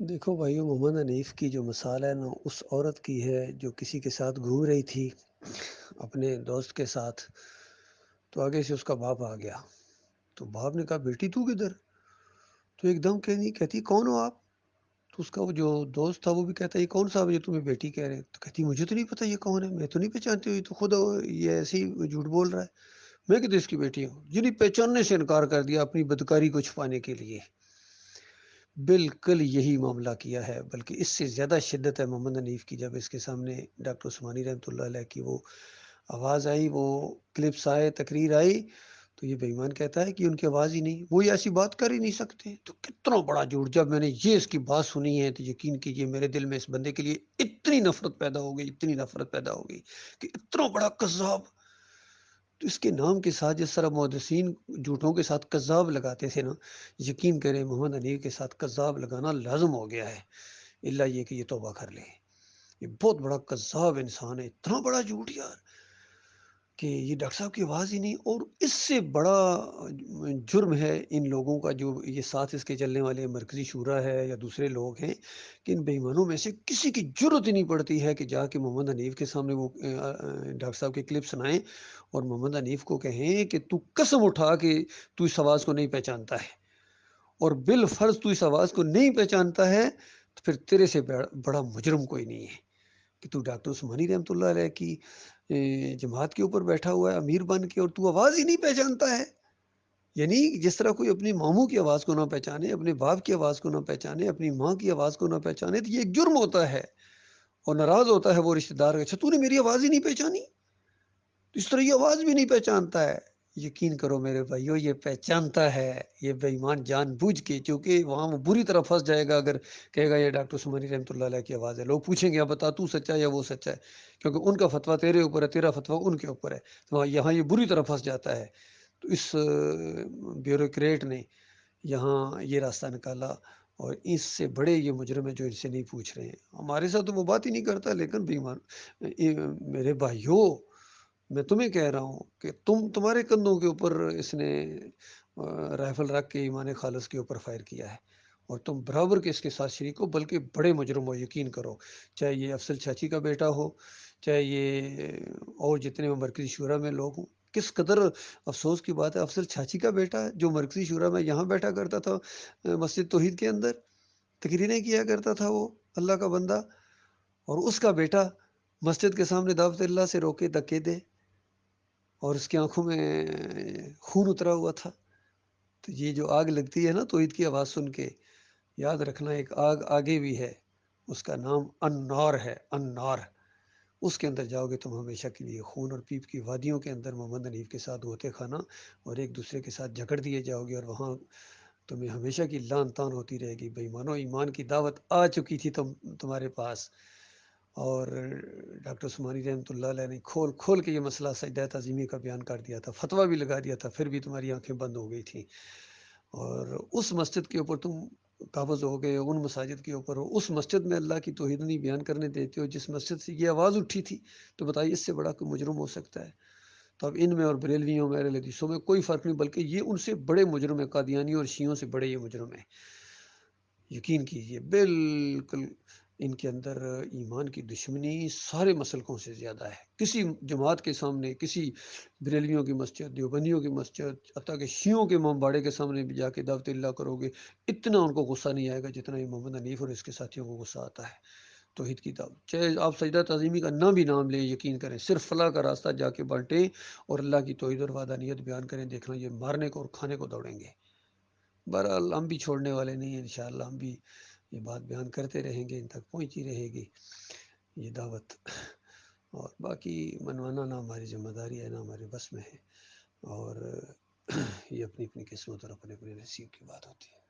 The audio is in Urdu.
دیکھو بھائیو، محمد حنیف کی جو مثال ہے نا، اس عورت کی ہے جو کسی کے ساتھ گھوم رہی تھی اپنے دوست کے ساتھ. تو آگے سے اس کا باپ آ گیا. تو باپ نے کہا بیٹی تو کدھر؟ تو ایک دم کہتی کون ہو آپ؟ تو اس کا وہ جو دوست تھا وہ بھی کہتا ہے یہ کون صاحب جو تمہیں بیٹی کہہ رہے ہیں؟ تو کہتی مجھے تو نہیں پتا یہ کون ہے، میں تو نہیں پہچانتی ہوئی، تو خود یہ ایسے ہی جھوٹ بول رہا ہے. میں کہتے اس کی بیٹی ہوں، جنہیں پہچاننے سے انکار کر دیا اپنی بدکاری کو چھپانے کے لیے. بالکل یہی معاملہ کیا ہے، بلکہ اس سے زیادہ شدت ہے محمد حنیف کی. جب اس کے سامنے ڈاکٹر عثمانی رحمۃ اللہ علیہ کی وہ آواز آئی، وہ کلپس آئے، تقریر آئی، تو یہ بے ایمان کہتا ہے کہ ان کی آواز ہی نہیں، وہ ایسی بات کر ہی نہیں سکتے. تو کتنا بڑا جھوٹ! جب میں نے یہ اس کی بات سنی ہے تو یقین کیجئے میرے دل میں اس بندے کے لیے اتنی نفرت پیدا ہو گئی، اتنی نفرت پیدا ہو گئی کہ اتنا بڑا کذاب. تو اس کے نام کے ساتھ جس طرح محدثین جھوٹوں کے ساتھ کذاب لگاتے تھے نا، یقین کریں محمد حنیف کے ساتھ کذاب لگانا لازم ہو گیا ہے، الا یہ کہ یہ توبہ کر لے. یہ بہت بڑا کذاب انسان ہے، اتنا بڑا جھوٹ یار کہ یہ ڈاکٹر صاحب کی آواز ہی نہیں. اور اس سے بڑا جرم ہے ان لوگوں کا، جو یہ ساتھ اس کے چلنے والے مرکزی شورا ہے یا دوسرے لوگ ہیں، کہ ان بے ایمانوں میں سے کسی کی جرت ہی نہیں پڑتی ہے کہ جا کے محمد حنیف کے سامنے وہ ڈاکٹر صاحب کے کلپ سنائیں اور محمد حنیف کو کہیں کہ تو قسم اٹھا کہ تو اس آواز کو نہیں پہچانتا ہے، اور بالفرض تو اس آواز کو نہیں پہچانتا ہے تو پھر تیرے سے بڑا مجرم کوئی نہیں ہے کہ تو ڈاکٹر عثمانی رحمۃ اللہ علیہ کی جماعت کے اوپر بیٹھا ہوا ہے امیر بن کے، اور تو آواز ہی نہیں پہچانتا ہے. یعنی جس طرح کوئی اپنی ماموں کی آواز کو نہ پہچانے، اپنے باپ کی آواز کو نہ پہچانے، اپنی ماں کی آواز کو نہ پہچانے، تو یہ ایک جرم ہوتا ہے. اور ناراض ہوتا ہے وہ رشتہ دار، اچھا تو نے میری آواز ہی نہیں پہچانی، تو اس طرح یہ آواز بھی نہیں پہچانتا ہے. یقین کرو میرے بھائیو، یہ پہچانتا ہے، یہ بے ایمان جان بوجھ کے، چونکہ وہاں وہ بری طرح پھنس جائے گا اگر کہے گا یہ ڈاکٹر عثمانی رحمۃ اللہ علیہ کی آواز ہے. لوگ پوچھیں گے اب بتا تو سچا ہے یا وہ سچا ہے، کیونکہ ان کا فتویٰ تیرے اوپر ہے، تیرا فتویٰ ان کے اوپر ہے. تو یہاں یہ بری طرح پھنس جاتا ہے. تو اس بیوروکریٹ نے یہاں یہ راستہ نکالا، اور اس سے بڑے یہ مجرم ہیں جو ان سے نہیں پوچھ رہے ہیں. ہمارے ساتھ تو وہ بات ہی نہیں کرتا، لیکن بے ایمان میرے بھائیوں، میں تمہیں کہہ رہا ہوں کہ تمہارے کندھوں کے اوپر اس نے رائفل رکھ کے ایمان خالص کے اوپر فائر کیا ہے، اور تم برابر کے اس کے ساتھ شریک ہو، بلکہ بڑے مجرم ہو. یقین کرو، چاہے یہ افضل چاچی کا بیٹا ہو، چاہے یہ اور جتنے مرکزی شورا میں لوگ ہوں. کس قدر افسوس کی بات ہے، افضل چاچی کا بیٹا ہے جو مرکزی شورا میں یہاں بیٹھا کرتا تھا مسجد توحید کے اندر، تقریریں کیا کرتا تھا وہ اللہ کا بندہ، اور اس کا بیٹا مسجد کے سامنے دعوت اللہ سے روکے دھکے دے، اور اس کی آنکھوں میں خون اترا ہوا تھا. تو یہ جو آگ لگتی ہے نا توحید کی آواز سن کے، یاد رکھنا ایک آگ آگے بھی ہے، اس کا نام النار ہے، النار. اس کے اندر جاؤ گے تم ہمیشہ کے لیے. خون اور پیپ کی وادیوں کے اندر محمد حنیف کے ساتھ ہوتے کھانا اور ایک دوسرے کے ساتھ جھگڑ دیے جاؤ گے، اور وہاں تمہیں ہمیشہ کی لان تان ہوتی رہے گی. بے ایمانو، ایمان کی دعوت آ چکی تھی تمہارے پاس، اور ڈاکٹر عثمانی رحمۃ اللہ علیہ نے کھول کھول کے یہ مسئلہ سجدہ تعظیمی کا بیان کر دیا تھا، فتویٰ بھی لگا دیا تھا، پھر بھی تمہاری آنکھیں بند ہو گئی تھیں. اور اس مسجد کے اوپر تم قابض ہو گئے، ان مساجد کے اوپر ہو، اس مسجد میں اللہ کی توحید نہیں بیان کرنے دیتے ہو جس مسجد سے یہ آواز اٹھی تھی. تو بتائیے اس سے بڑا کوئی مجرم ہو سکتا ہے؟ تو اب ان میں اور بریلویوں میں، اہل حدیثوں میں کوئی فرق نہیں، بلکہ یہ ان سے بڑے مجرم ہیں، قادیانی اور شیعوں سے بڑے یہ مجرم ہیں. یقین کیجئے بالکل ان کے اندر ایمان کی دشمنی سارے مسلکوں سے زیادہ ہے. کسی جماعت کے سامنے، کسی بریلویوں کی مسجد، دیوبندیوں کی مسجد، حتیٰ کہ شیعوں کے امام باڑے کے سامنے بھی جا کے دعوت اللہ کرو گے، اتنا ان کو غصہ نہیں آئے گا جتنا یہ محمد حنیف اور اس کے ساتھیوں کو غصہ آتا ہے توحید کی دعوت. چاہے آپ سجدہ تعظیمی کا نہ بھی نام لیں، یقین کریں صرف فلاح کا راستہ جا کے بانٹیں اور اللہ کی توحید اور وحدانیت بیان کریں، دیکھنا یہ مارنے کو اور کھانے کو دوڑیں گے. بہرحال ہم بھی چھوڑنے والے نہیں ہیں، انشاءاللہ ہم بھی یہ بات بیان کرتے رہیں گے، ان تک پہنچی رہے گی یہ دعوت. اور باقی منوانا نہ ہماری ذمہ داری ہے، نہ ہمارے بس میں ہے، اور یہ اپنی اپنی قسمت اور اپنے اپنے نصیب کی بات ہوتی ہے.